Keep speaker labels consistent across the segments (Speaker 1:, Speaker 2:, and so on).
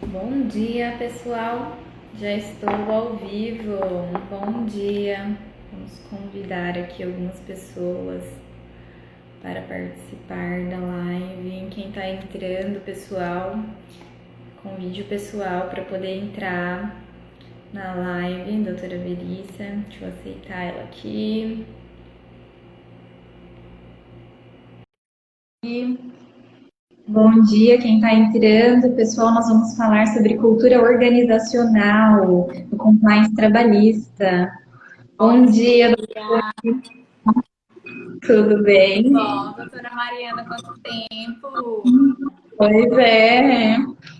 Speaker 1: Bom dia, pessoal. Já estou ao vivo. Bom dia. Vamos convidar aqui algumas pessoas para participar da live. Quem está entrando, pessoal, convide o pessoal para poder entrar na live. Doutora Verícia, deixa eu aceitar ela aqui. Bom dia, quem está entrando. Pessoal, nós vamos falar sobre cultura organizacional, do compliance trabalhista. Bom dia,
Speaker 2: Dia.
Speaker 1: tudo
Speaker 2: Tudo
Speaker 1: bem?
Speaker 2: bom, doutora Mariana? Quanto tempo?
Speaker 1: Pois é,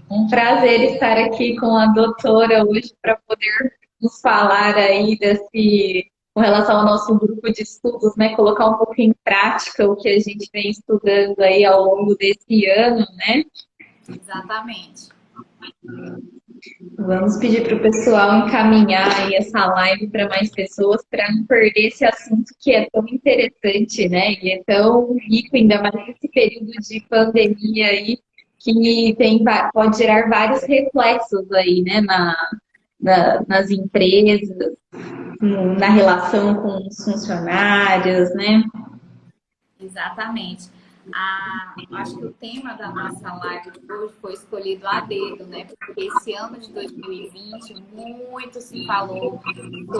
Speaker 1: um prazer estar aqui com a doutora hoje para poder nos falar aí com relação ao nosso grupo de estudos, né? Colocar um pouco em prática o que a gente vem estudando aí ao longo desse ano, né?
Speaker 2: Exatamente.
Speaker 1: Vamos pedir para o pessoal encaminhar aí essa live para mais pessoas para não perder esse assunto que é tão interessante, né? E é tão rico, ainda mais nesse período de pandemia aí, que pode gerar vários reflexos aí, né? Nas empresas, na relação com os funcionários, né?
Speaker 2: Exatamente. Acho que o tema da nossa live de hoje foi escolhido a dedo, né? Porque esse ano de 2020 muito se falou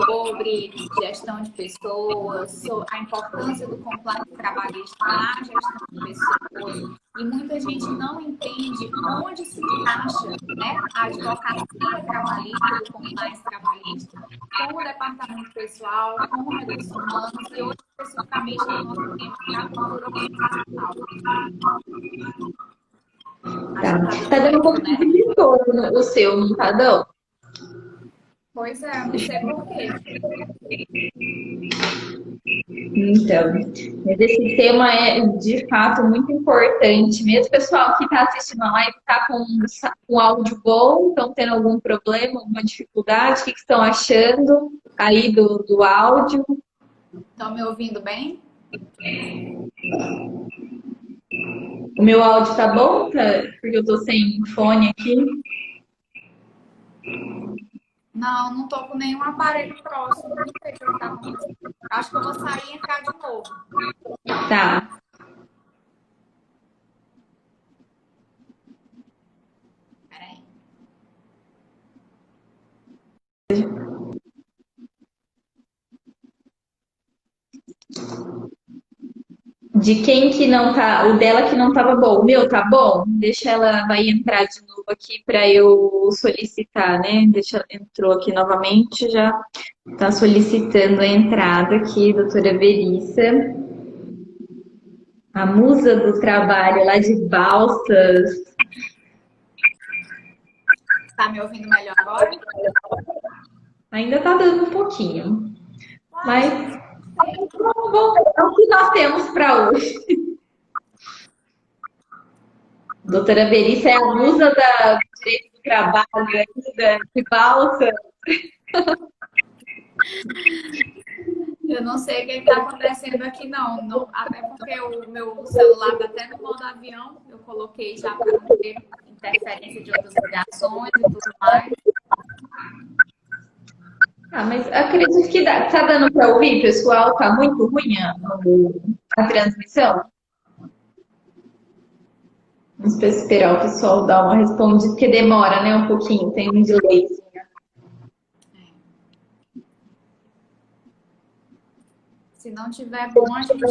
Speaker 2: sobre gestão de pessoas, sobre a importância do compliance trabalhista na gestão de pessoas, e muita gente não entende onde se encaixa, né, a advocacia trabalhista e o compliance trabalhista com o departamento pessoal, com recursos humanos e hoje especificamente no nosso tema que é a cultura organizacional. Acho
Speaker 1: Tá,
Speaker 2: que está
Speaker 1: tá
Speaker 2: dando
Speaker 1: dando um
Speaker 2: eco,
Speaker 1: pouco
Speaker 2: né?
Speaker 1: de retorno o seu, não tá dando?
Speaker 2: Pois é, eu não sei por quê.
Speaker 1: Então, mas esse tema é de fato muito importante. Mesmo o pessoal que está assistindo a live está com áudio bom, estão tendo algum problema, alguma dificuldade? O que estão achando aí do áudio?
Speaker 2: Estão me ouvindo bem?
Speaker 1: O meu áudio tá bom? Porque eu tô sem fone aqui.
Speaker 2: Não, não estou com nenhum aparelho próximo. Não sei o que está acontecendo. Acho que eu vou sair e entrar de novo.
Speaker 1: Tá.
Speaker 2: Peraí.
Speaker 1: De quem que não tá, o dela que não tava bom. O meu tá bom? Deixa ela, vai entrar de novo aqui para eu solicitar, né? Deixa ela entrou aqui novamente, já tá solicitando a entrada aqui, doutora Verissa, a musa do trabalho lá de Balsas.
Speaker 2: Está me ouvindo melhor agora?
Speaker 1: Ainda tá dando um pouquinho,
Speaker 2: Uai,
Speaker 1: mas
Speaker 2: gente, sei.
Speaker 1: é o que nós temos para hoje. Doutora Verissa é a musa do direito do trabalho aqui de Balsas.
Speaker 2: Eu não sei o que está acontecendo aqui, não. Não. Até porque o meu celular está até no modo avião. Eu coloquei já para não ter interferência de outras ligações e tudo mais.
Speaker 1: Ah, mas acredito que dá. Tá dando para ouvir, pessoal? Tá muito ruim a transmissão? Vamos esperar o pessoal dar uma respondida, porque demora, né, um pouquinho, tem um delay.
Speaker 2: Se não tiver bom, a gente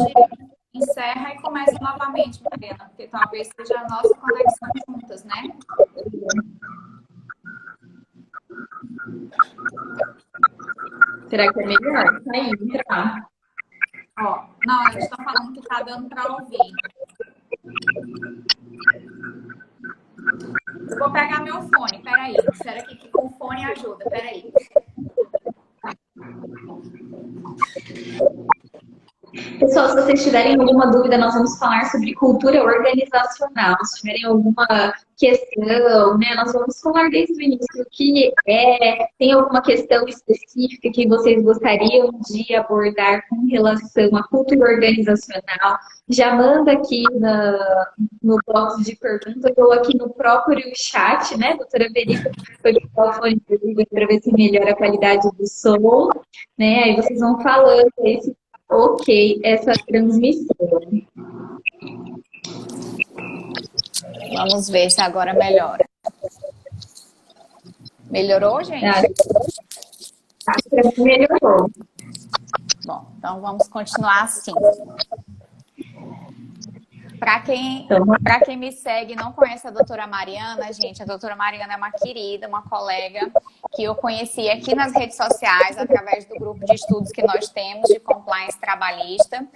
Speaker 2: encerra e começa novamente, Mariana, porque talvez seja a nossa conexão juntas, né?
Speaker 1: Será que é melhor sair, entrar?
Speaker 2: Ó, não, eles estão falando que está dando para ouvir. Eu vou pegar meu fone, peraí. Será que com o fone ajuda? Peraí.
Speaker 1: Pessoal, se
Speaker 3: vocês tiverem alguma dúvida, nós vamos falar sobre cultura organizacional. Se tiverem alguma questão, né, nós vamos falar desde o início o que é, tem alguma questão específica que vocês gostariam de abordar com relação à cultura organizacional, já manda aqui no box de perguntas ou aqui no próprio chat, né, doutora Verita, foi para o fone para ver se melhora a qualidade do som, né, aí vocês vão falando aí se ok essa transmissão.
Speaker 2: Vamos ver se agora melhora. Melhorou, gente?
Speaker 3: Acho que melhorou.
Speaker 2: Bom, então vamos continuar assim. Para quem me segue e não conhece a doutora Mariana, gente, a doutora Mariana é uma querida, uma colega que eu conheci aqui nas redes sociais, através do grupo de estudos que nós temos de compliance trabalhista.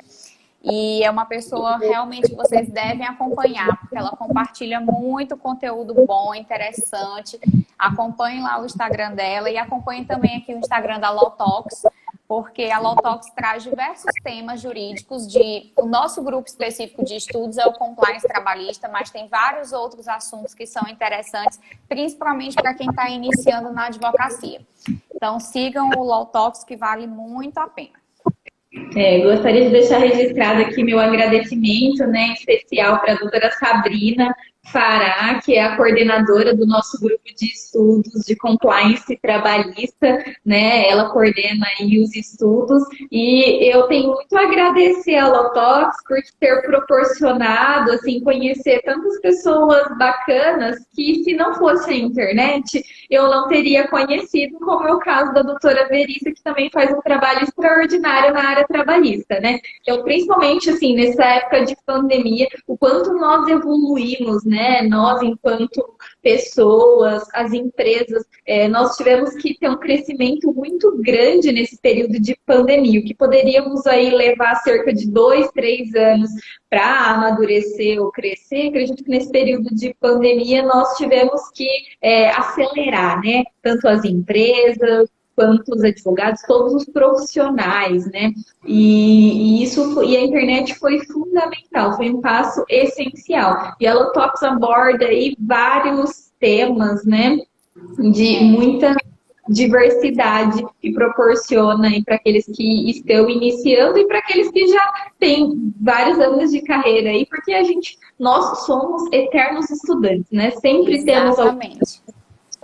Speaker 2: E é uma pessoa realmente que vocês devem acompanhar, porque ela compartilha muito conteúdo bom, interessante. Acompanhem lá o Instagram dela e acompanhem também aqui o Instagram da Lautox, porque a Lautox traz diversos temas jurídicos o nosso grupo específico de estudos é o compliance trabalhista, mas tem vários outros assuntos que são interessantes, principalmente para quem está iniciando na advocacia. Então sigam o Lautox, que vale muito a pena.
Speaker 3: Gostaria de deixar registrado aqui meu agradecimento, né, especial para a doutora Sabrina Fará, que é a coordenadora do nosso grupo de estudos de compliance trabalhista, né? Ela coordena aí os estudos e eu tenho muito a agradecer a Lautox por ter proporcionado, assim, conhecer tantas pessoas bacanas que se não fosse a internet, eu não teria conhecido, como é o caso da doutora Verissa, que também faz um trabalho extraordinário na área trabalhista, né? Então, principalmente, assim, nessa época de pandemia, o quanto nós evoluímos, né? Nós, enquanto pessoas, as empresas, nós tivemos que ter um crescimento muito grande nesse período de pandemia, o que poderíamos aí levar cerca de 2, 3 anos para amadurecer ou crescer. Acredito que nesse período de pandemia nós tivemos que acelerar, né? Tanto as empresas, quanto os advogados, todos os profissionais, né? E a internet foi fundamental, foi um passo essencial. E a Lautox aborda aí vários temas, né? De muita diversidade e proporciona para aqueles que estão iniciando e para aqueles que já têm vários anos de carreira aí, porque nós somos eternos estudantes, né? Sempre temos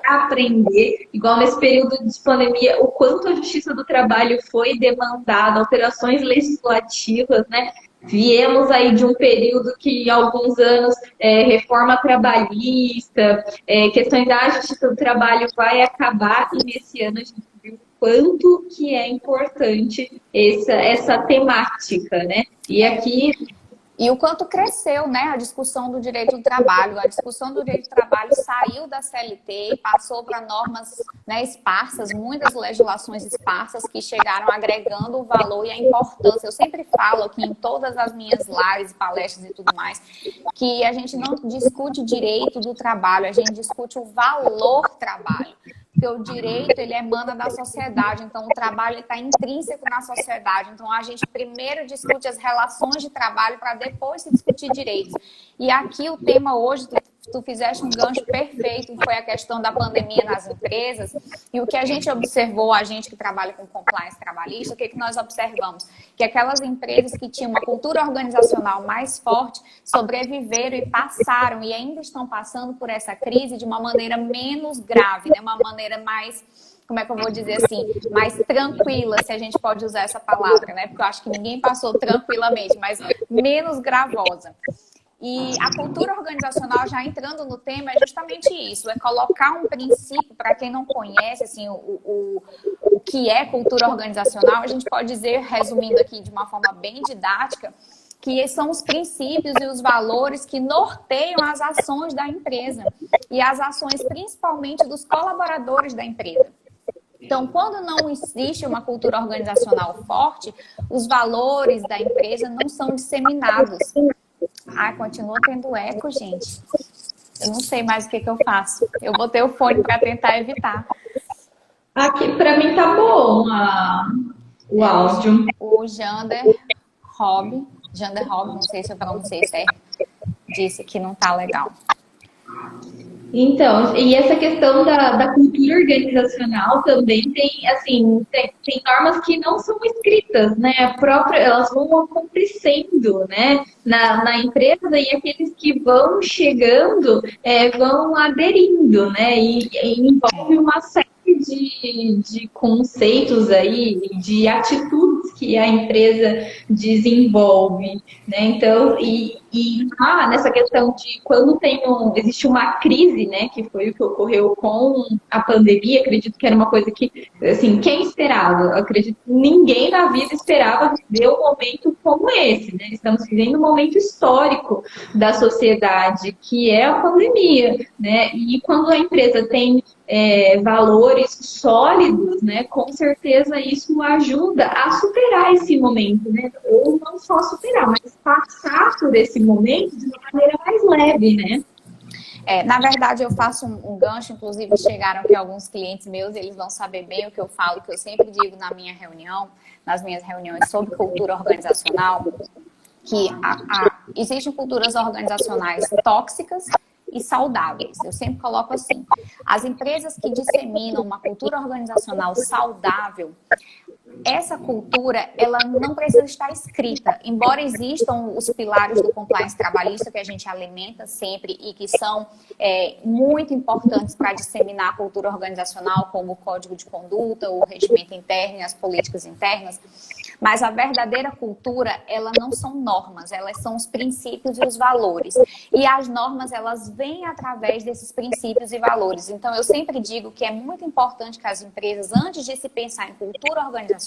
Speaker 3: aprender, igual nesse período de pandemia, o quanto a Justiça do Trabalho foi demandada, alterações legislativas, né? Viemos aí de um período que, há alguns anos, reforma trabalhista, questões da Justiça do Trabalho vai acabar, e nesse ano a gente viu o quanto que é importante essa temática, né? E aqui...
Speaker 2: E o quanto cresceu, né, a discussão do direito do trabalho. A discussão do direito do trabalho saiu da CLT e passou para normas, né, esparsas, muitas legislações esparsas que chegaram agregando o valor e a importância. Eu sempre falo aqui em todas as minhas lives, palestras e tudo mais, que a gente não discute direito do trabalho, a gente discute o valor trabalho. Porque o direito, ele emana da sociedade, então o trabalho está intrínseco na sociedade. Então a gente primeiro discute as relações de trabalho para depois se discutir direitos. E aqui o tema hoje, tu fizeste um gancho perfeito, foi a questão da pandemia nas empresas. E o que a gente observou, a gente que trabalha com compliance trabalhista, o que nós observamos? Que aquelas empresas que tinham uma cultura organizacional mais forte sobreviveram e passaram, e ainda estão passando por essa crise de uma maneira menos grave, né? Uma maneira mais, como é que eu vou dizer assim, mais tranquila, se a gente pode usar essa palavra, né? Porque eu acho que ninguém passou tranquilamente, mas menos gravosa. E a cultura organizacional, já entrando no tema, é justamente isso, é colocar um princípio, para quem não conhece assim, o que é cultura organizacional, a gente pode dizer, resumindo aqui de uma forma bem didática, que são os princípios e os valores que norteiam as ações da empresa e as ações principalmente dos colaboradores da empresa. Então, quando não existe uma cultura organizacional forte, os valores da empresa não são disseminados. Ah, continua tendo eco, gente. Eu não sei mais o que eu faço. Eu botei o fone para tentar evitar.
Speaker 3: Aqui para mim tá bom o áudio.
Speaker 2: O Jander Rob Janderhog, não sei se eu pronunciei certo, disse que não tá legal.
Speaker 3: Então, e essa questão da cultura organizacional também tem, assim, tem normas que não são escritas, né? Elas vão acontecendo, né? Na empresa e aqueles que vão chegando vão aderindo, né? E envolve uma série de conceitos aí, de atitudes que a empresa desenvolve, né? Então, nessa questão de quando existe uma crise, né, que foi o que ocorreu com a pandemia, acredito que era uma coisa que, assim, quem esperava? Acredito que ninguém na vida esperava viver um momento como esse, né? Estamos vivendo um momento histórico da sociedade, que é a pandemia, né? E quando a empresa tem valores sólidos, né, com certeza isso ajuda a superar esse momento, né? Ou não só superar, mas passar por esse momento de uma maneira mais leve, né?
Speaker 2: Na verdade, eu faço um gancho, inclusive chegaram aqui alguns clientes meus, eles vão saber bem o que eu falo, que eu sempre digo nas minhas reuniões sobre cultura organizacional, que existem culturas organizacionais tóxicas e saudáveis. Eu sempre coloco assim, as empresas que disseminam uma cultura organizacional saudável, essa cultura, ela não precisa estar escrita. Embora existam os pilares do compliance trabalhista que a gente alimenta sempre e que são muito importantes para disseminar a cultura organizacional, como o código de conduta, o regimento interno e as políticas internas, mas a verdadeira cultura, ela não são normas, elas são os princípios e os valores. E as normas, elas vêm através desses princípios e valores. Então, eu sempre digo que é muito importante que as empresas, antes de se pensar em cultura organizacional,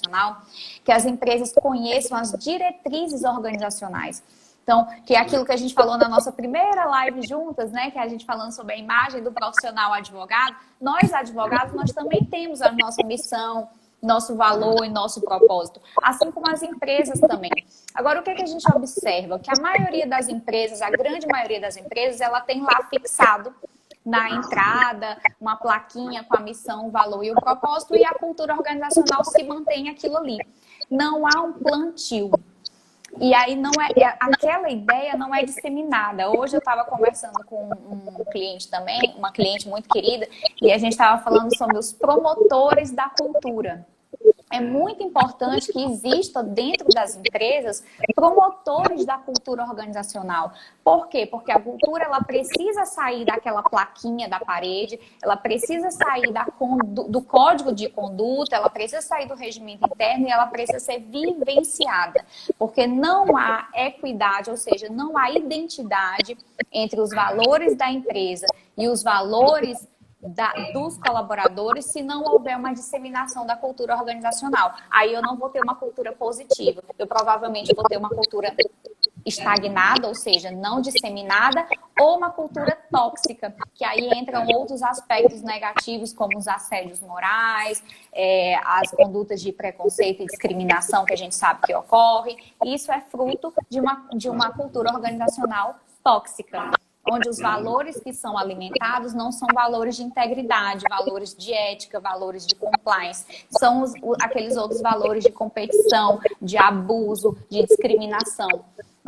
Speaker 2: que as empresas conheçam as diretrizes organizacionais. Então, que é aquilo que a gente falou na nossa primeira live juntas, né? Que é a gente falando sobre a imagem do profissional advogado. Nós, advogados, nós também temos a nossa missão, nosso valor e nosso propósito, assim como as empresas também. Agora, o que a gente observa? Que a maioria das empresas, a grande maioria das empresas, ela tem lá fixado na entrada uma plaquinha com a missão, o valor e o propósito, e a cultura organizacional se mantém aquilo ali. Não há um plantio. E aí aquela ideia não é disseminada. Hoje eu estava conversando com um cliente também, uma cliente muito querida, e a gente estava falando sobre os promotores da cultura. É muito importante que exista dentro das empresas promotores da cultura organizacional. Por quê? Porque a cultura, ela precisa sair daquela plaquinha da parede, ela precisa sair do código de conduta, ela precisa sair do regimento interno e ela precisa ser vivenciada. Porque não há equidade, ou seja, não há identidade entre os valores da empresa e os valores dos colaboradores se não houver uma disseminação da cultura organizacional. Aí eu não vou ter uma cultura positiva. Eu provavelmente vou ter uma cultura estagnada, ou seja, não disseminada, ou uma cultura tóxica, que aí entram outros aspectos negativos, como os assédios morais, as condutas de preconceito e discriminação que a gente sabe que ocorre. Isso é fruto de uma cultura organizacional tóxica, onde os valores que são alimentados não são valores de integridade, valores de ética, valores de compliance. São aqueles outros valores de competição, de abuso, de discriminação.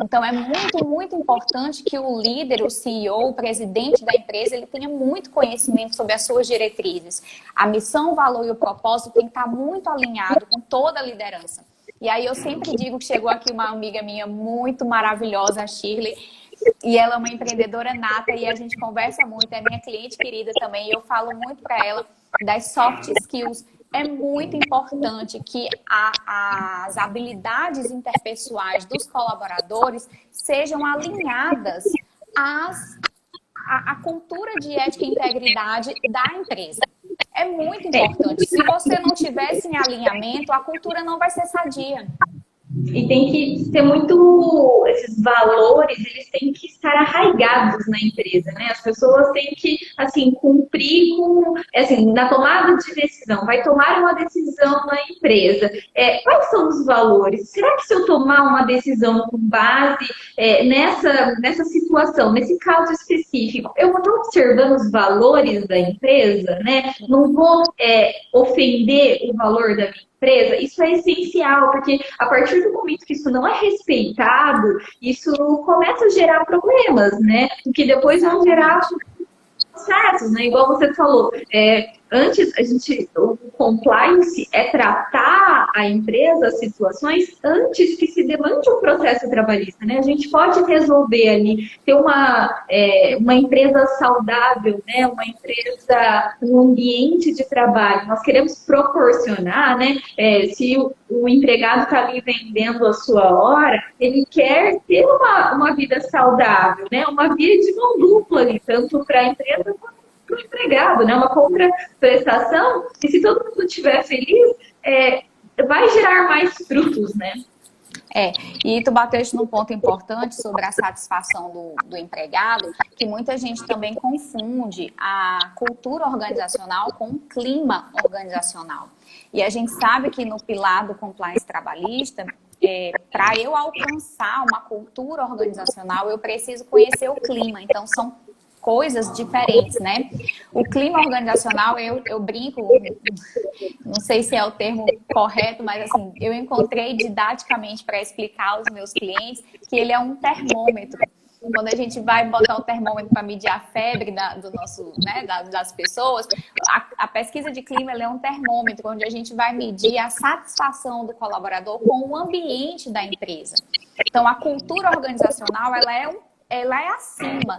Speaker 2: Então, é muito, muito importante que o líder, o CEO, o presidente da empresa, ele tenha muito conhecimento sobre as suas diretrizes. A missão, o valor e o propósito tem que estar muito alinhado com toda a liderança. E aí, eu sempre digo que chegou aqui uma amiga minha muito maravilhosa, a Shirley, e ela é uma empreendedora nata e a gente conversa muito, é minha cliente querida também, e eu falo muito para ela das soft skills. É muito importante que as habilidades interpessoais dos colaboradores sejam alinhadas à cultura de ética e integridade da empresa. É muito importante. Se você não tiver esse alinhamento, a cultura não vai ser sadia.
Speaker 3: E tem que ser muito, esses valores, eles têm que estar arraigados na empresa, né? As pessoas têm que, assim, cumprir com, assim, na tomada de decisão, vai tomar uma decisão na empresa. Quais são os valores? Será que se eu tomar uma decisão com base nessa situação, nesse caso específico, eu vou estar observando os valores da empresa, né? Não vou ofender o valor da minha empresa, isso é essencial, porque a partir do momento que isso não é respeitado, isso começa a gerar problemas, né? Que depois vão gerar
Speaker 2: Exatamente.
Speaker 3: processos, né? Igual você falou, antes o compliance é tratar a empresa, as situações, antes que se demande um processo trabalhista, né? A gente pode resolver ali, ter uma empresa saudável, né? Uma empresa, um ambiente de trabalho. Nós queremos proporcionar, né? Se o empregado está ali vendendo a sua hora, ele quer ter uma vida saudável, né? Uma via de mão dupla ali, tanto para a empresa quanto para o empregado, né? Uma contraprestação, e se todo mundo estiver feliz, vai gerar mais frutos, né?
Speaker 2: E tu bateste num ponto importante sobre a satisfação do empregado, que muita gente também confunde a cultura organizacional com o clima organizacional. E a gente sabe que no pilar do compliance trabalhista, para eu alcançar uma cultura organizacional, eu preciso conhecer o clima. Então, são coisas diferentes, né? O clima organizacional, eu brinco, não sei se é o termo correto, mas assim, eu encontrei didaticamente para explicar aos meus clientes que ele é um termômetro. Quando a gente vai botar o termômetro para medir a febre do nosso, né, das pessoas, a pesquisa de clima ela é um termômetro, onde a gente vai medir a satisfação do colaborador com o ambiente da empresa. Então, a cultura organizacional, ela é acima.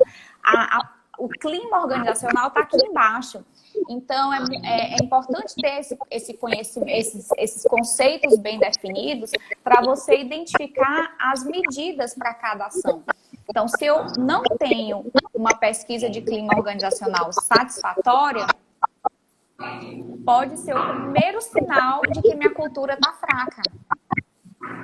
Speaker 2: O clima organizacional está aqui embaixo. Então, é importante ter esse conhecimento, esses conceitos bem definidos para você identificar as medidas para cada ação. Então, se eu não tenho uma pesquisa de clima organizacional satisfatória, pode ser o primeiro sinal de que minha cultura está fraca.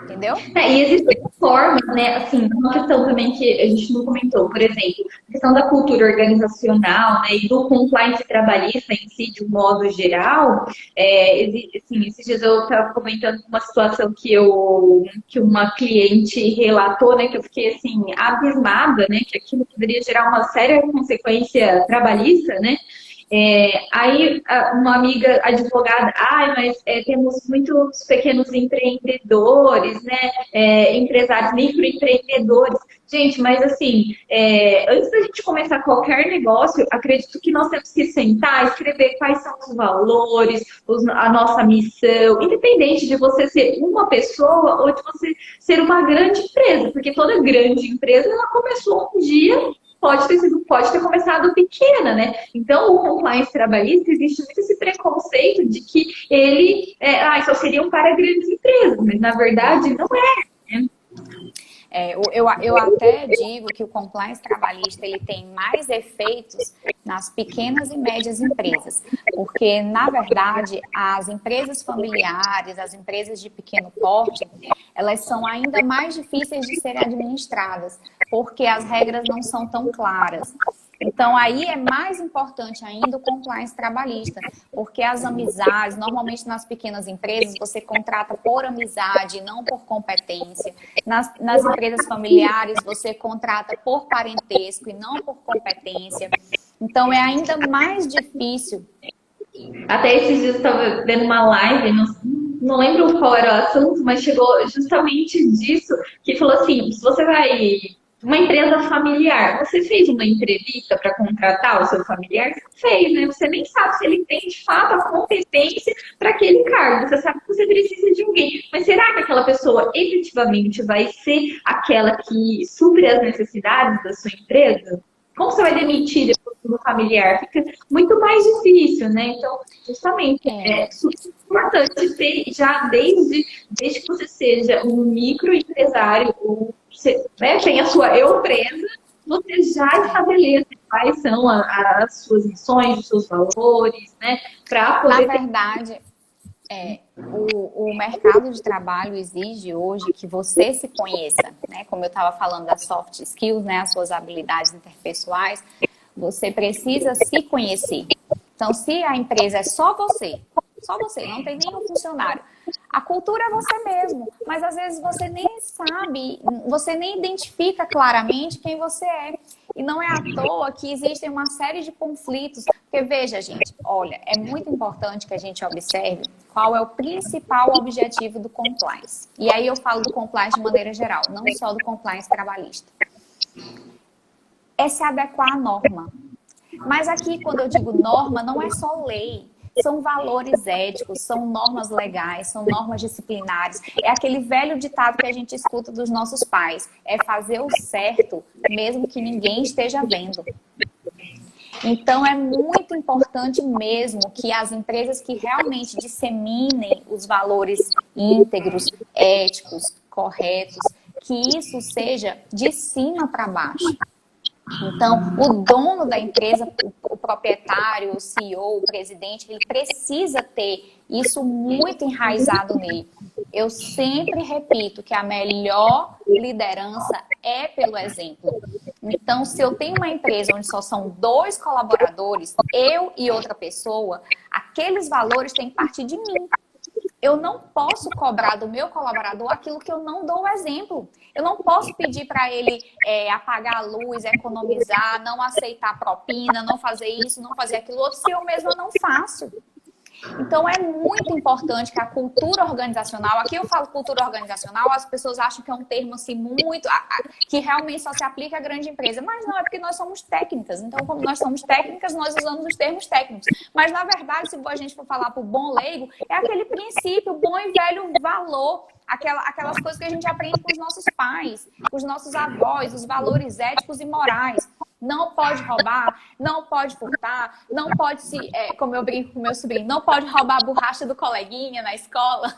Speaker 2: Entendeu?
Speaker 3: E existem formas, né? Assim, uma questão também que a gente não comentou, por exemplo, a questão da cultura organizacional, né? E do compliance trabalhista em si, de um modo geral. Assim, esses dias eu estava comentando uma situação que uma cliente relatou, né? Que eu fiquei, assim, abismada, né? Que aquilo poderia gerar uma séria consequência trabalhista, né? Aí uma amiga advogada, mas temos muitos pequenos empreendedores, né? Empresários, microempreendedores. Gente, mas assim, antes da gente começar qualquer negócio, acredito que nós temos que sentar, escrever quais são os valores, a nossa missão, independente de você ser uma pessoa ou de você ser uma grande empresa, porque toda grande empresa ela começou um dia. Pode ter começado pequena, né? Então, o compliance trabalhista, existe muito esse preconceito de que ele só seriam para grandes empresas, mas na verdade não é, né?
Speaker 2: Eu até digo que o compliance trabalhista ele tem mais efeitos nas pequenas e médias empresas, porque, na verdade, as empresas familiares, as empresas de pequeno porte, elas são ainda mais difíceis de serem administradas, porque as regras não são tão claras. Então, aí é mais importante ainda o compliance trabalhista, porque as amizades, normalmente nas pequenas empresas, você contrata por amizade, não por competência. Nas empresas familiares, você contrata por parentesco e não por competência. Então, é ainda mais difícil.
Speaker 3: Até esses dias eu estava vendo uma live, não lembro qual era o assunto, mas chegou justamente disso, que falou assim, se você vai... Uma empresa familiar, você fez uma entrevista para contratar o seu familiar? Você fez, né? Você nem sabe se ele tem de fato a competência para aquele cargo. Você sabe que você precisa de alguém. Mas será que aquela pessoa efetivamente vai ser aquela que supre as necessidades da sua empresa? Como você vai demitir depois do familiar? Fica muito mais difícil, né? Então, justamente, é super importante ter já desde que você seja um microempresário ou você tem a sua empresa, você já estabelece quais são as suas missões, os seus valores, né? Para poder.
Speaker 2: Na verdade, o mercado de trabalho exige hoje que você se conheça, né? Como eu estava falando das soft skills, né? As suas habilidades interpessoais, você precisa se conhecer. Então, se a empresa é só você, não tem nenhum funcionário. A cultura é você mesmo, mas às vezes você nem sabe, você nem identifica claramente quem você é. E não é à toa que existem uma série de conflitos. Porque, veja, gente, olha, é muito importante que a gente observe qual é o principal objetivo do compliance. E aí eu falo do compliance de maneira geral, não só do compliance trabalhista. É se adequar à norma. Mas aqui, quando eu digo norma, não é só lei. São valores éticos, são normas legais, são normas disciplinares. É aquele velho ditado que a gente escuta dos nossos pais. É fazer o certo, mesmo que ninguém esteja vendo. Então, é muito importante mesmo que as empresas que realmente disseminem os valores íntegros, éticos, corretos, que isso seja de cima para baixo. Então, o dono da empresa, o proprietário, o CEO, o presidente, ele precisa ter isso muito enraizado nele. Eu sempre repito que a melhor liderança é pelo exemplo. Então, se eu tenho uma empresa onde só são 2 colaboradores, eu e outra pessoa, aqueles valores têm que partir de mim. Eu não posso cobrar do meu colaborador aquilo que eu não dou o exemplo. Eu não posso pedir para ele apagar a luz, economizar, não aceitar propina, não fazer isso, não fazer aquilo outro, se eu mesma não faço. Então, é muito importante que a cultura organizacional, aqui eu falo cultura organizacional, as pessoas acham que é um termo assim muito, que realmente só se aplica à grande empresa, mas não, é porque nós somos técnicas, então como nós somos técnicas, nós usamos os termos técnicos, mas na verdade, se a gente for falar para o bom leigo, é aquele princípio, o bom e velho valor, aquelas coisas que a gente aprende com os nossos pais, com os nossos avós, os valores éticos e morais. Não pode roubar, não pode furtar, não pode como eu brinco com meu sobrinho, não pode roubar a borracha do coleguinha na escola.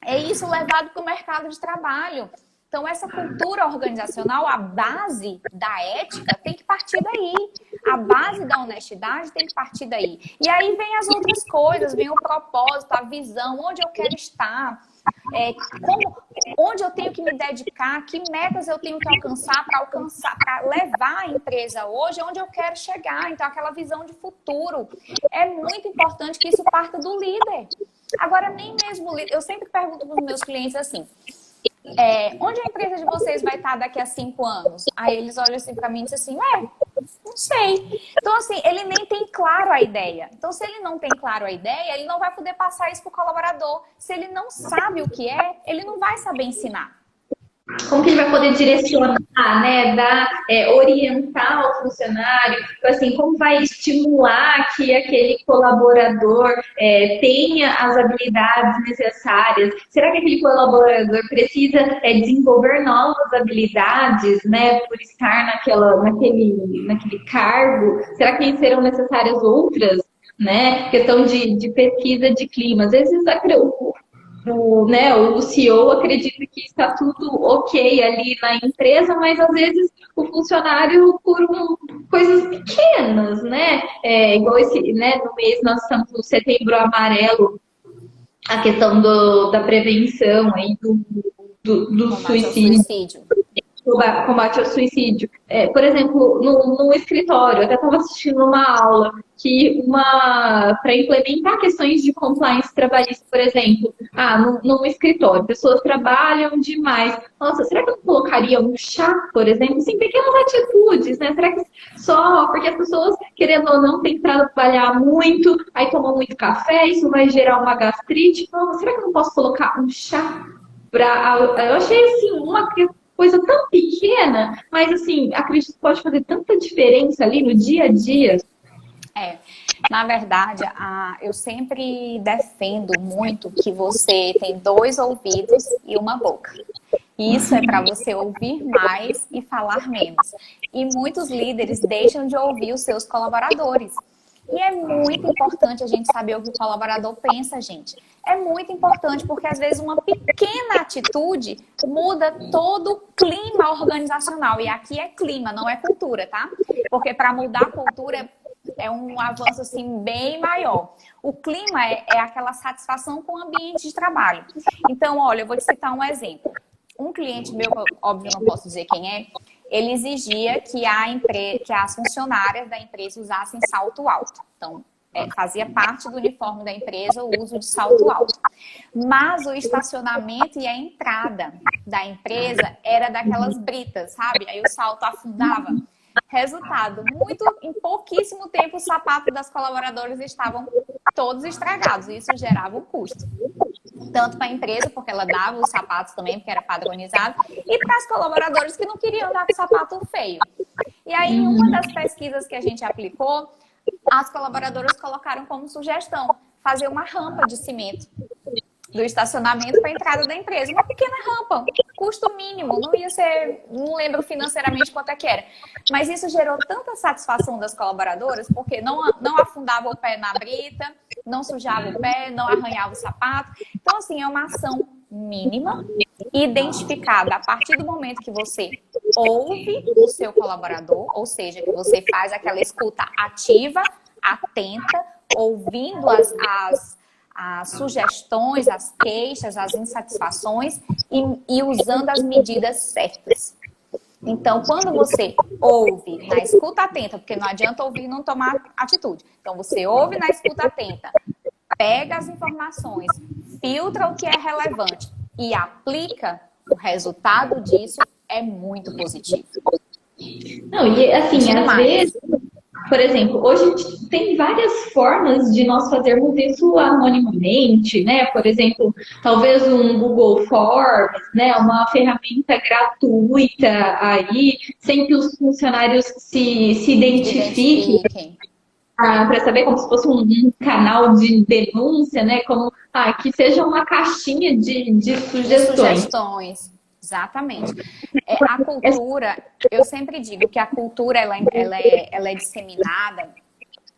Speaker 2: É isso levado para o mercado de trabalho. Então, essa cultura organizacional, a base da ética tem que partir daí. A base da honestidade tem que partir daí. E aí vem as outras coisas, vem o propósito, a visão, onde eu quero estar. Onde eu tenho que me dedicar, que metas eu tenho que alcançar para levar a empresa hoje onde eu quero chegar. Então, aquela visão de futuro. É muito importante que isso parta do líder. Agora, nem mesmo o líder. Eu sempre pergunto para os meus clientes assim, onde a empresa de vocês vai estar daqui a 5 anos? Aí eles olham assim para mim e dizem assim, não sei. Então, assim, ele nem tem claro a ideia. Então, se ele não tem claro a ideia, ele não vai poder passar isso para o colaborador. Se ele não sabe o que é, ele não vai saber ensinar.
Speaker 3: Como que ele vai poder direcionar, né, orientar o funcionário, assim, como vai estimular que aquele colaborador tenha as habilidades necessárias? Será que aquele colaborador precisa desenvolver novas habilidades, né, por estar naquele cargo? Será que serão necessárias outras, né? Questão de pesquisa de clima. Às vezes o CEO acredita que está tudo ok ali na empresa, mas às vezes o funcionário coisas pequenas, né? Igual no mês nós estamos no Setembro Amarelo, a questão da prevenção aí do suicídio. Combate ao suicídio. Por exemplo, no escritório, eu até estava assistindo uma aula que para implementar questões de compliance trabalhista, por exemplo, num escritório, pessoas trabalham demais. Nossa, será que eu não colocaria um chá, por exemplo? Sim, pequenas atitudes, né? Será que só porque as pessoas, querendo ou não, têm que trabalhar muito, aí tomam muito café, isso vai gerar uma gastrite. Não, será que eu não posso colocar um chá? Eu achei assim, uma coisa tão pequena, mas assim, acredito que pode fazer tanta diferença ali no dia a dia.
Speaker 2: Na verdade, eu sempre defendo muito que você tem 2 ouvidos e uma boca. Isso é para você ouvir mais e falar menos. E muitos líderes deixam de ouvir os seus colaboradores. E é muito importante a gente saber o que o colaborador pensa, gente. É muito importante porque, às vezes, uma pequena atitude muda todo o clima organizacional. E aqui é clima, não é cultura, tá? Porque para mudar a cultura é um avanço, assim, bem maior. O clima é aquela satisfação com o ambiente de trabalho. Então, olha, eu vou te citar um exemplo. Um cliente meu, óbvio, eu não posso dizer quem é, ele exigia que as funcionárias da empresa usassem salto alto. Então, fazia parte do uniforme da empresa o uso de salto alto. Mas o estacionamento e a entrada da empresa era daquelas britas, sabe? Aí o salto afundava. Resultado, em pouquíssimo tempo os sapatos das colaboradoras estavam todos estragados. Isso gerava um custo. Tanto para a empresa, porque ela dava os sapatos também, porque era padronizado, e para as colaboradoras que não queriam andar com sapato feio. E aí, em uma das pesquisas que a gente aplicou, as colaboradoras colocaram como sugestão fazer uma rampa de cimento do estacionamento para a entrada da empresa. Uma pequena rampa, custo mínimo, não ia ser, não lembro financeiramente quanto é que era. Mas isso gerou tanta satisfação das colaboradoras, porque não afundava o pé na brita, não sujava o pé, não arranhava o sapato. Então, assim, é uma ação mínima, identificada a partir do momento que você ouve o seu colaborador, ou seja, que você faz aquela escuta ativa, atenta, ouvindo as sugestões, as queixas, as insatisfações e usando as medidas certas. Então, quando você ouve na escuta atenta, porque não adianta ouvir e não tomar atitude. Então, você ouve na escuta atenta, pega as informações, filtra o que é relevante e aplica, o resultado disso é muito positivo.
Speaker 3: Não, e assim, às vezes, por exemplo, hoje tem várias formas de nós fazermos isso anonimamente, né? Por exemplo, talvez um Google Forms, né? Uma ferramenta gratuita aí, sem que os funcionários se identifiquem. Para saber, como se fosse um canal de denúncia, né? Como que seja uma caixinha de sugestões.
Speaker 2: Exatamente. A cultura, eu sempre digo que a cultura ela é disseminada,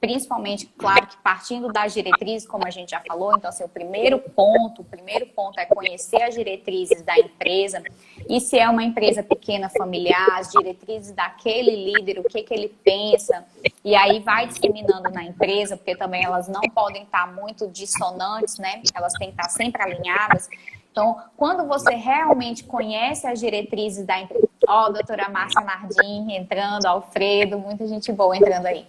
Speaker 2: principalmente, claro, que partindo das diretrizes, como a gente já falou. Então, assim, o primeiro ponto é conhecer as diretrizes da empresa. E se é uma empresa pequena, familiar, as diretrizes daquele líder, o que ele pensa. E aí vai disseminando na empresa, porque também elas não podem estar muito dissonantes, né? Elas têm que estar sempre alinhadas. Então, quando você realmente conhece as diretrizes da empresa... Ó, doutora Márcia Nardim entrando, Alfredo, muita gente boa entrando aí.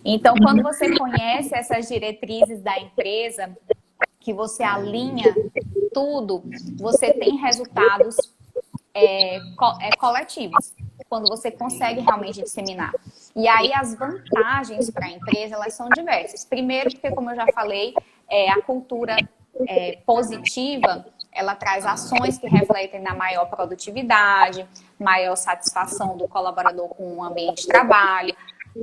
Speaker 2: Então, quando você conhece essas diretrizes da empresa, que você alinha tudo, você tem resultados coletivos, quando você consegue realmente disseminar. E aí, as vantagens para a empresa, elas são diversas. Primeiro, porque, como eu já falei, a cultura positiva, ela traz ações que refletem na maior produtividade, maior satisfação do colaborador com o ambiente de trabalho,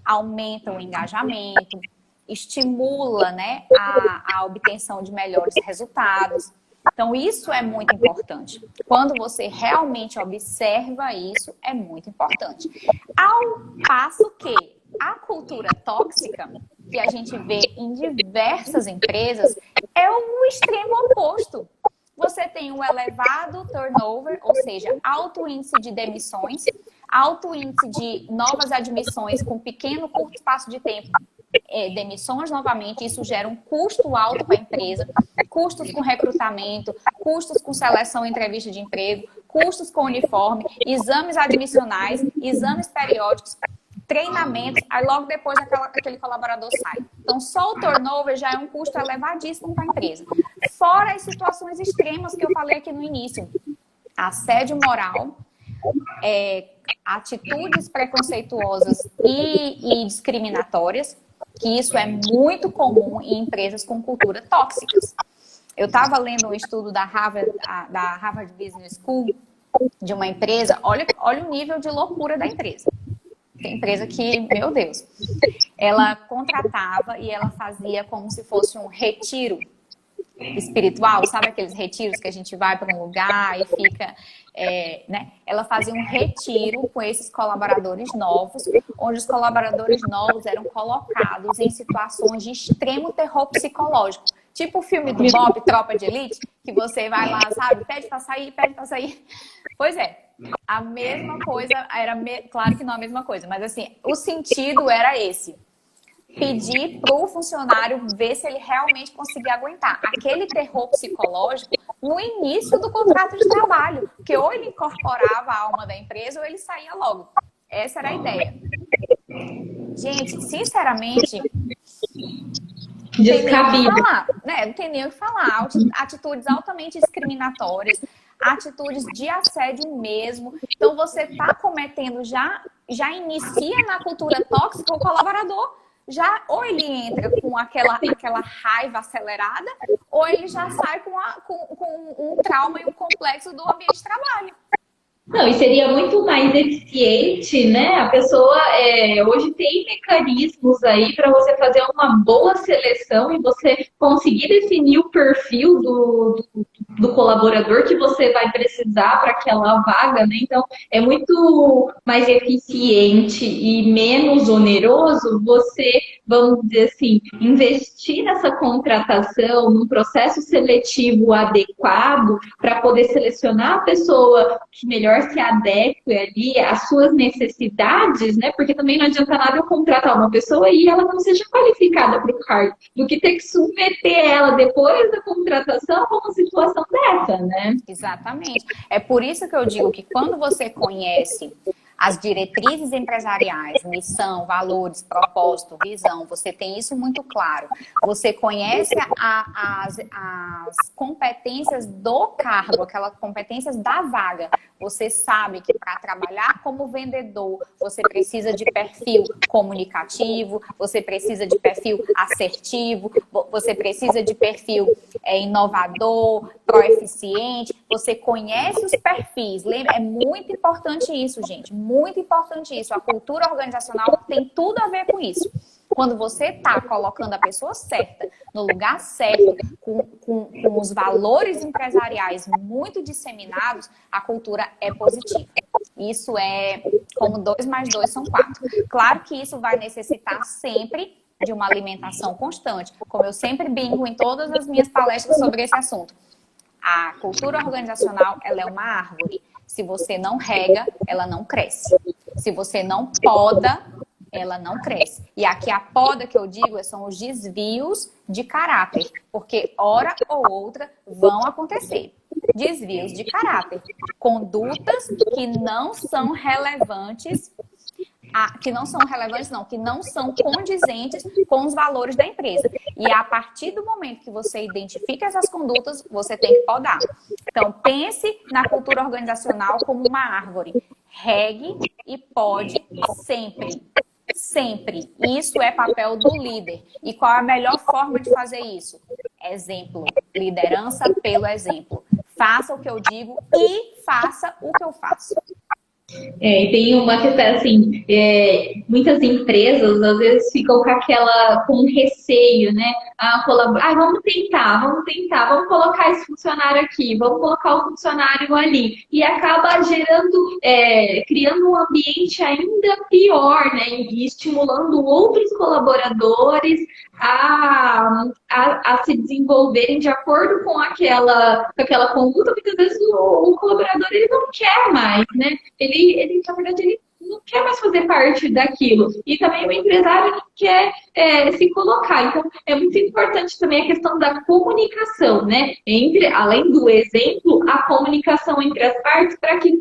Speaker 2: aumenta o engajamento, estimula, né, a obtenção de melhores resultados. Então, isso é muito importante. Quando você realmente observa isso, é muito importante. Ao passo que a cultura tóxica, que a gente vê em diversas empresas, é o extremo oposto. Você tem um elevado turnover, ou seja, alto índice de demissões, alto índice de novas admissões com pequeno, curto espaço de tempo, demissões novamente. Isso gera um custo alto para a empresa, custos com recrutamento, custos com seleção e entrevista de emprego, custos com uniforme, exames admissionais, exames periódicos, treinamentos, aí logo depois aquele colaborador sai. Então, só o turnover já é um custo elevadíssimo para a empresa. Fora as situações extremas que eu falei aqui no início. Assédio moral, atitudes preconceituosas e discriminatórias, que isso é muito comum em empresas com cultura tóxicas. Eu estava lendo um estudo da Harvard Business School, de uma empresa, olha o nível de loucura da empresa. Tem empresa que, meu Deus, ela contratava e ela fazia como se fosse um retiro espiritual, sabe aqueles retiros que a gente vai para um lugar e fica, né? Ela fazia um retiro com esses colaboradores novos, onde os colaboradores novos eram colocados em situações de extremo terror psicológico. Tipo o filme do Bob, Tropa de Elite, que você vai lá, sabe, pede para sair, pede para sair. Pois é, a mesma coisa, claro que não a mesma coisa, mas assim, o sentido era esse. Pedir para o funcionário ver se ele realmente conseguia aguentar aquele terror psicológico no início do contrato de trabalho, porque ou ele incorporava a alma da empresa ou ele saía logo. Essa era a ideia. Gente, sinceramente, Não tem nem o que
Speaker 3: Descabido.
Speaker 2: falar, né? Não tem nem o que falar. Atitudes altamente discriminatórias, atitudes de assédio mesmo. Então, você está cometendo, já inicia na cultura tóxica o colaborador. Já, ou ele entra com aquela raiva acelerada, ou ele já sai com um trauma e um complexo do ambiente de trabalho.
Speaker 3: Não, e seria muito mais eficiente, né? A pessoa hoje tem mecanismos aí para você fazer uma boa seleção e você conseguir definir o perfil do colaborador que você vai precisar para aquela vaga, né? Então, é muito mais eficiente e menos oneroso você, vamos dizer assim, investir nessa contratação, num processo seletivo adequado para poder selecionar a pessoa que melhor se adeque ali às suas necessidades, né? Porque também não adianta nada eu contratar uma pessoa e ela não seja qualificada para o cargo, do que ter que submeter ela depois da contratação a uma situação dessa, né?
Speaker 2: Exatamente. É por isso que eu digo que quando você conhece as diretrizes empresariais, missão, valores, propósito, visão, você tem isso muito claro. Você conhece as competências do cargo, aquelas competências da vaga. Você sabe que para trabalhar como vendedor, você precisa de perfil comunicativo, você precisa de perfil assertivo, você precisa de perfil inovador, proeficiente. Você conhece os perfis. Lembra? É muito importante isso, gente. Muito importante isso. A cultura organizacional tem tudo a ver com isso. Quando você está colocando a pessoa certa, no lugar certo, com os valores empresariais muito disseminados, a cultura é positiva. Isso é como 2 mais 2 são 4. Claro que isso vai necessitar sempre de uma alimentação constante, como eu sempre brinco em todas as minhas palestras sobre esse assunto. A cultura organizacional, ela é uma árvore. Se você não rega, ela não cresce. Se você não poda, ela não cresce. E aqui a poda que eu digo são os desvios de caráter, porque hora ou outra vão acontecer. Desvios de caráter, condutas que não são relevantes, que não são condizentes com os valores da empresa. E a partir do momento que você identifica essas condutas, você tem que podar. Então, pense na cultura organizacional como uma árvore. Regue e pode sempre. Sempre. Isso é papel do líder. E qual é a melhor forma de fazer isso? Exemplo. Liderança pelo exemplo. Faça o que eu digo e faça o que eu faço.
Speaker 3: E tem uma questão assim, muitas empresas às vezes ficam com receio, né? Vamos tentar, vamos colocar esse funcionário aqui, vamos colocar o funcionário ali. E acaba criando um ambiente ainda pior, né? E estimulando outros colaboradores a se desenvolverem de acordo com aquela conduta, muitas vezes o colaborador ele não quer mais, né? Ele, na verdade, ele não quer mais fazer parte daquilo. E também o empresário não quer se colocar. Então, é muito importante também a questão da comunicação, né? Além do exemplo, a comunicação entre as partes para que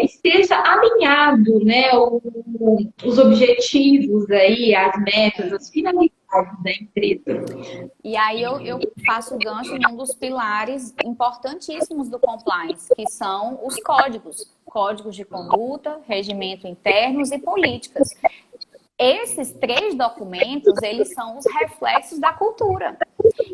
Speaker 3: esteja alinhado, né? Os objetivos aí, as metas, as finalidades da empresa.
Speaker 2: E aí eu faço gancho num dos pilares importantíssimos do compliance, que são os códigos. Códigos de conduta, regimento internos e políticas. Esses 3 documentos, eles são os reflexos da cultura.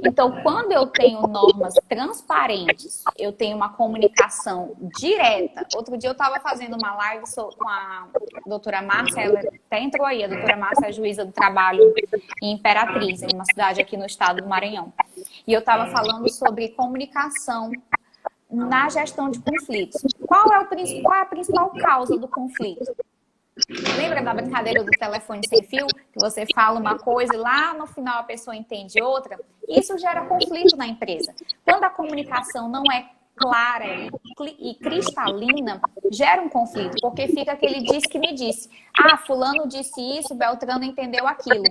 Speaker 2: Então, quando eu tenho normas transparentes, eu tenho uma comunicação direta. Outro dia eu estava fazendo uma live com a doutora Márcia, ela até entrou aí, a doutora Márcia é juíza do trabalho em Imperatriz, em uma cidade aqui no estado do Maranhão. E eu estava falando sobre comunicação na gestão de conflitos. Qual é a principal causa do conflito? Lembra da brincadeira do telefone sem fio? Que você fala uma coisa e lá no final a pessoa entende outra? Isso gera conflito na empresa. Quando a comunicação não é clara e cristalina, gera um conflito, porque fica aquele disse que me disse. Ah, fulano disse isso, Beltrano entendeu aquilo.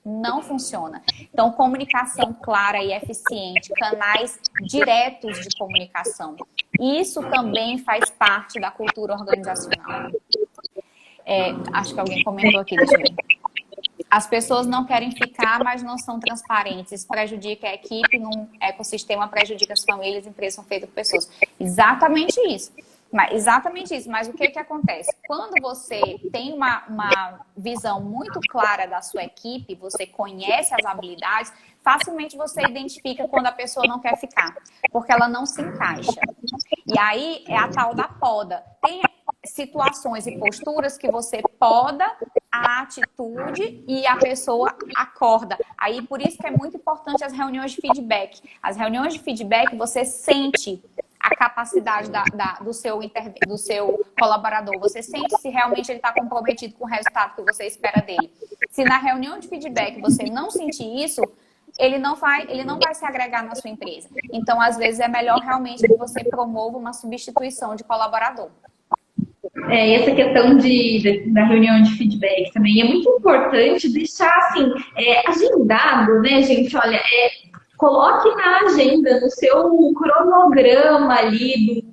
Speaker 2: Não funciona. Então, comunicação clara e eficiente, canais diretos de comunicação. Isso também faz parte da cultura organizacional. Acho que alguém comentou aqui, deixa eu ver. As pessoas não querem ficar, mas não são transparentes. Isso prejudica a equipe, num ecossistema prejudica as famílias, empresas são feitas por pessoas. Exatamente isso. Exatamente isso. Mas o que acontece? Quando você tem uma visão muito clara da sua equipe, você conhece as habilidades, facilmente você identifica quando a pessoa não quer ficar, porque ela não se encaixa. E aí é a tal da poda. Tem situações e posturas que você poda a atitude e a pessoa acorda. Aí, por isso que é muito importante as reuniões de feedback. As reuniões de feedback, você sente a capacidade do seu colaborador. Você sente se realmente ele está comprometido com o resultado que você espera dele. Se na reunião de feedback você não sentir isso, ele não vai se agregar na sua empresa. Então, às vezes, é melhor realmente que você promova uma substituição de colaborador.
Speaker 3: Essa questão da reunião de feedback também é muito importante deixar assim, agendado, né, gente? Olha, coloque na agenda, no seu cronograma ali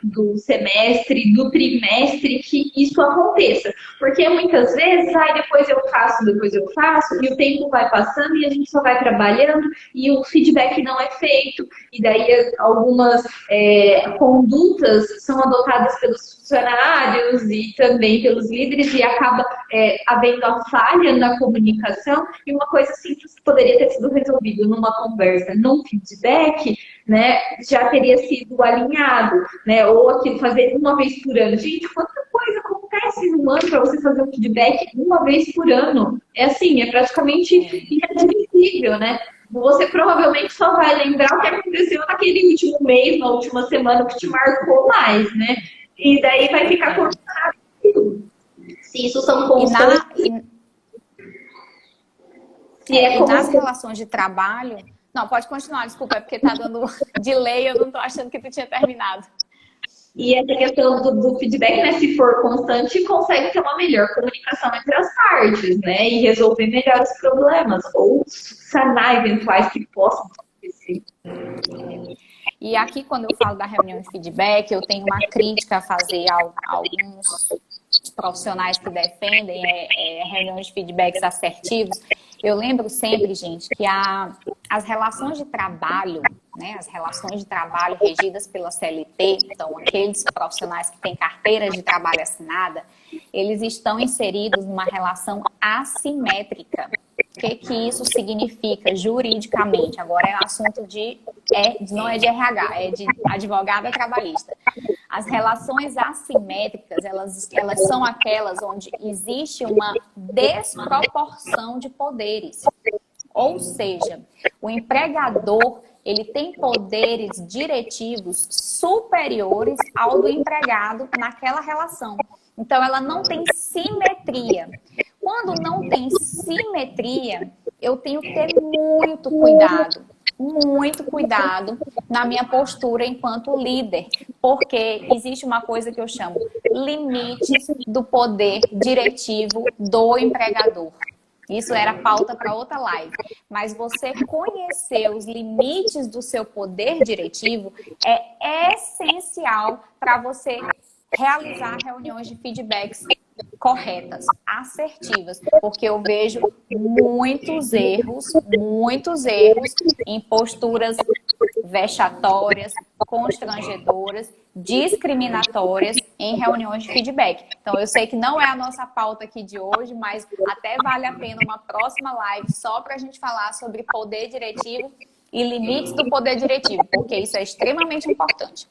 Speaker 3: do semestre, do trimestre, que isso aconteça. Porque muitas vezes, depois eu faço, e o tempo vai passando e a gente só vai trabalhando e o feedback não é feito. E daí algumas condutas são adotadas pelos funcionários e também pelos líderes e acaba havendo a falha na comunicação e uma coisa simples que poderia ter sido resolvido numa conversa, num feedback, né, já teria sido alinhado, né, ou aquilo fazer uma vez por ano. Gente, quanta coisa acontece no ano para você fazer um feedback uma vez por ano? É assim, é praticamente inadmissível, né? Você provavelmente só vai lembrar o que aconteceu naquele último mês, na última semana, que te marcou mais, né? E daí vai ficar cortado. Se isso são constantes.
Speaker 2: E nas relações de trabalho... Não, pode continuar, desculpa, é porque tá dando delay, eu não tô achando que tu tinha terminado.
Speaker 3: E essa questão do feedback, né, se for constante, consegue ter uma melhor comunicação entre as partes, né, e resolver melhor os problemas, ou sanar eventuais que possam acontecer.
Speaker 2: E aqui, quando eu falo da reunião de feedback, eu tenho uma crítica a fazer a alguns profissionais que defendem reuniões de feedbacks assertivos. Eu lembro sempre, gente, que as relações de trabalho, né, as relações de trabalho regidas pela CLT, então aqueles profissionais que têm carteiras de trabalho assinada, eles estão inseridos numa relação assimétrica. O que isso significa juridicamente? Agora é assunto não é de RH, é de advogada trabalhista. As relações assimétricas, elas são aquelas onde existe uma desproporção de poderes. Ou seja, o empregador, ele tem poderes diretivos superiores ao do empregado naquela relação. Então, ela não tem simetria. Quando não tem simetria, eu tenho que ter muito cuidado na minha postura enquanto líder, porque existe uma coisa que eu chamo limites do poder diretivo do empregador. Isso era pauta para outra live. Mas você conhecer os limites do seu poder diretivo é essencial para você realizar reuniões de feedbacks corretas, assertivas, porque eu vejo muitos erros em posturas vexatórias, constrangedoras, discriminatórias em reuniões de feedback. Então, eu sei que não é a nossa pauta aqui de hoje, mas até vale a pena uma próxima live só para a gente falar sobre poder diretivo e limites do poder diretivo, porque isso é extremamente importante.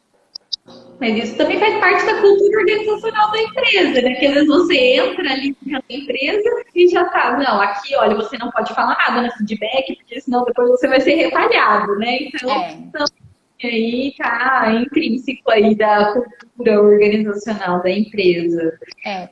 Speaker 3: Mas isso também faz parte da cultura organizacional da empresa, né? Que às vezes você entra ali na empresa e já tá, não, aqui, olha, você não pode falar nada no feedback, porque senão depois você vai ser retalhado, né? Então aí tá intrínseco aí da cultura organizacional da empresa.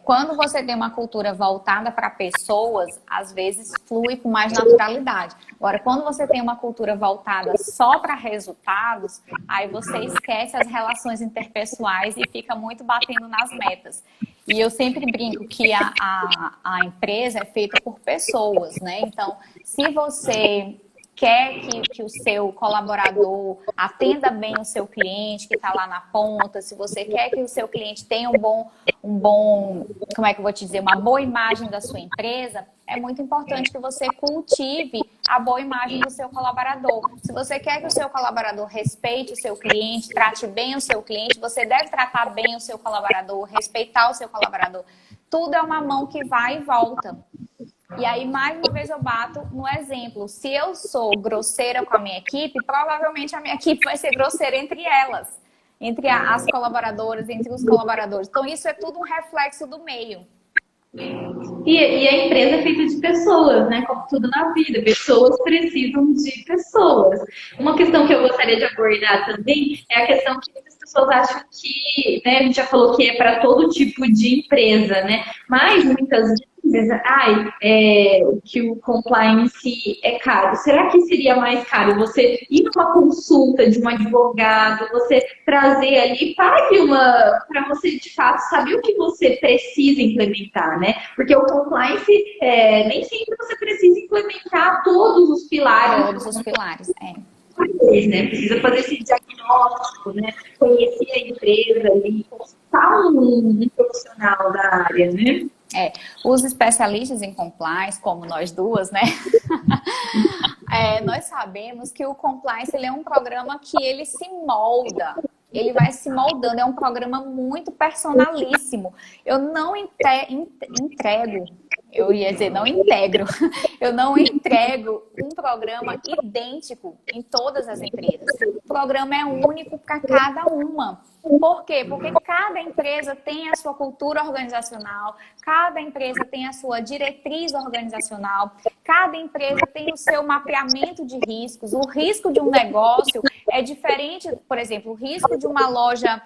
Speaker 2: Quando você tem uma cultura voltada para pessoas, às vezes flui com mais naturalidade. Agora, quando você tem uma cultura voltada só para resultados, aí você esquece as relações interpessoais e fica muito batendo nas metas. E eu sempre brinco que a empresa é feita por pessoas, né? Então, se você quer que o seu colaborador atenda bem o seu cliente que está lá na ponta, se você quer que o seu cliente tenha como é que eu vou te dizer, uma boa imagem da sua empresa, é muito importante que você cultive a boa imagem do seu colaborador. Se você quer que o seu colaborador respeite o seu cliente, trate bem o seu cliente, você deve tratar bem o seu colaborador, respeitar o seu colaborador. Tudo é uma mão que vai e volta. E aí, mais uma vez, eu bato no exemplo. Se eu sou grosseira com a minha equipe, provavelmente a minha equipe vai ser grosseira entre elas, entre as colaboradoras, entre os colaboradores. Então, isso é tudo um reflexo do meio.
Speaker 3: E a empresa é feita de pessoas, né? Como tudo na vida. Pessoas precisam de pessoas. Uma questão que eu gostaria de abordar também é a questão que muitas pessoas acham que, né, a gente já falou que é para todo tipo de empresa, né? Mas muitas vezes, que o compliance é caro. Será que seria mais caro você ir numa consulta de um advogado, você trazer ali, para você de fato saber o que você precisa implementar, né? Porque o compliance, nem sempre você precisa implementar todos os pilares.
Speaker 2: Todos os pilares,
Speaker 3: né? Precisa fazer esse diagnóstico, né? Conhecer a empresa ali, consultar um profissional da área, né?
Speaker 2: Os especialistas em compliance, como nós duas, né? Nós sabemos que o compliance ele é um programa que ele se molda. Ele vai se moldando, é um programa muito personalíssimo. Eu não entrego, eu ia dizer, não integro. Eu não entrego um programa idêntico em todas as empresas. O programa é único para cada uma. Por quê? Porque cada empresa tem a sua cultura organizacional, cada empresa tem a sua diretriz organizacional, cada empresa tem o seu mapeamento de riscos. O risco de um negócio é diferente, por exemplo, o risco de uma loja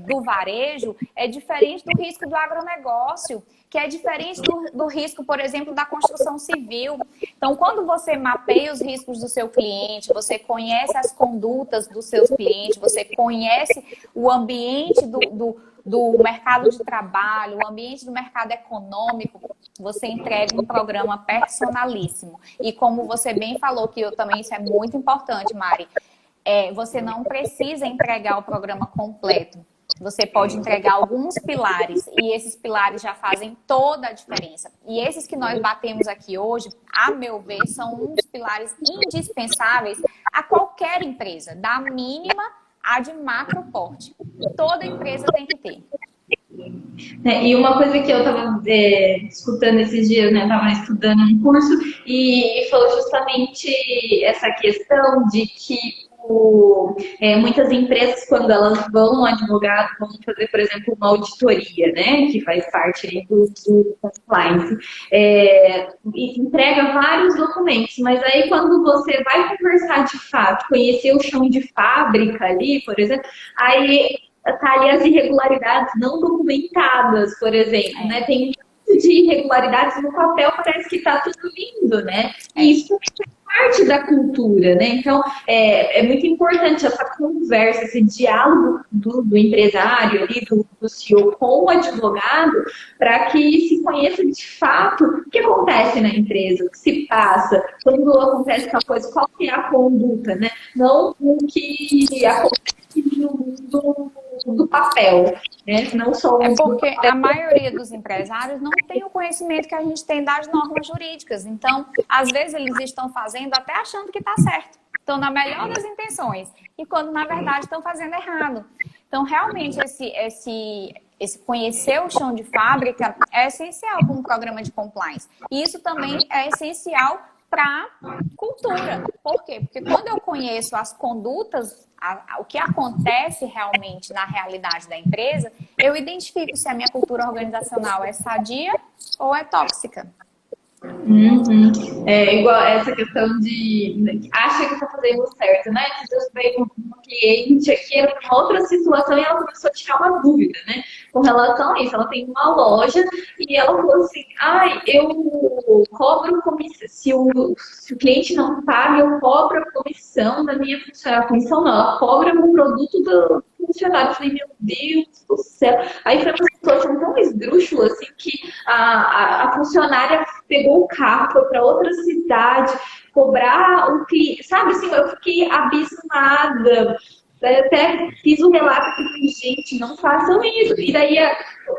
Speaker 2: do varejo é diferente do risco do agronegócio, que é diferente do risco, por exemplo, da construção civil. Então, quando você mapeia os riscos do seu cliente, você conhece as condutas dos seus clientes, você conhece o ambiente do mercado de trabalho, o ambiente do mercado econômico, você entrega um programa personalíssimo. E como você bem falou, que eu também, isso é muito importante, Mari, você não precisa entregar o programa completo. Você pode entregar alguns pilares e esses pilares já fazem toda a diferença. E esses que nós batemos aqui hoje, a meu ver, são um dos pilares indispensáveis a qualquer empresa, da mínima à de macro porte. Toda empresa tem que ter.
Speaker 3: E uma coisa que eu estava escutando esses dias, né? Estava estudando um curso e falou justamente essa questão de que muitas empresas, quando elas vão no advogado, vão fazer, por exemplo, uma auditoria, né? Que faz parte aí do compliance, e entrega vários documentos, mas aí quando você vai conversar de fato, conhecer o chão de fábrica ali, por exemplo, aí tá ali as irregularidades não documentadas, por exemplo, né? Tem de irregularidades no papel, parece que tá tudo lindo, né? E isso é parte da cultura, né? Então, é muito importante essa conversa, esse diálogo do empresário ali, do CEO com o advogado, para que se conheça de fato o que acontece na empresa, o que se passa, quando acontece uma coisa, qual que é a conduta, né? Não o que acontece no mundo do papel, né? Não só
Speaker 2: porque a maioria dos empresários não tem o conhecimento que a gente tem das normas jurídicas. Então, às vezes eles estão fazendo até achando que está certo. Estão na melhor das intenções. E quando, na verdade, estão fazendo errado. Então, realmente, esse conhecer o chão de fábrica é essencial para um programa de compliance. E isso também é essencial para cultura. Por quê? Porque quando eu conheço as condutas, o que acontece realmente na realidade da empresa, eu identifico se a minha cultura organizacional é sadia ou é tóxica.
Speaker 3: Igual essa questão de acha que está fazendo certo, né? Eu veio uma cliente aqui, era uma outra situação e ela começou a tirar uma dúvida, né? Com relação a isso, ela tem uma loja e ela falou assim, eu cobro comissão, se o cliente não paga, eu cobro a comissão da minha funcionária. A comissão não, ela cobra o produto do funcionário. Eu falei, meu Deus do céu. Aí foi uma situação tão esdrúxula, assim, que a funcionária pegou o carro, foi para outra cidade, cobrar o cliente, sabe assim, eu fiquei abismada. Daí até fiz um relato e falei, gente, não façam isso. E daí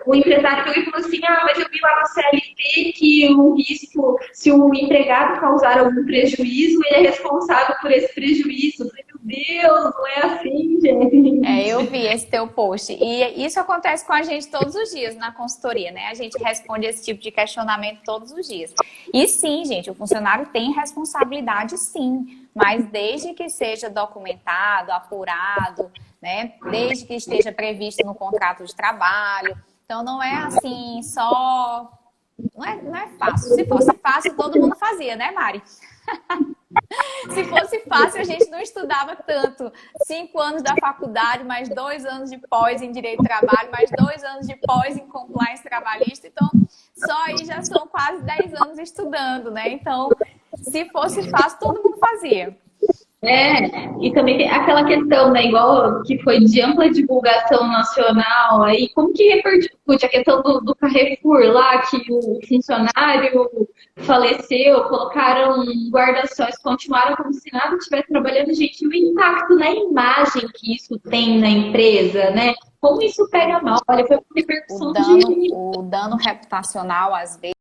Speaker 3: o empresário pegou e falou assim, mas eu vi lá no CLT que o risco, se o empregado causar algum prejuízo, ele é responsável por esse prejuízo. Eu falei, meu Deus, não é assim, gente.
Speaker 2: Eu vi esse teu post. E isso acontece com a gente todos os dias na consultoria, né? A gente responde esse tipo de questionamento todos os dias. E sim, gente, o funcionário tem responsabilidade, sim. Mas desde que seja documentado, apurado, né? Desde que esteja previsto no contrato de trabalho. Então, não é assim, só... Não é fácil. Se fosse fácil, todo mundo fazia, né, Mari? Se fosse fácil, a gente não estudava tanto. 5 anos da faculdade, mais 2 anos de pós em Direito do Trabalho, mais 2 anos de pós em Compliance Trabalhista. Então, só aí já são quase 10 anos estudando, né? Então, se fosse fácil, todo mundo fazia.
Speaker 3: E também tem aquela questão, né, igual que foi de ampla divulgação nacional, aí como que repercute a questão do Carrefour lá, que o funcionário faleceu, colocaram guarda-sóis, continuaram como se nada estivesse trabalhando, gente, e o impacto na imagem que isso tem na empresa, né? Como isso pega mal, olha, foi uma repercussão de...
Speaker 2: O dano reputacional, às vezes,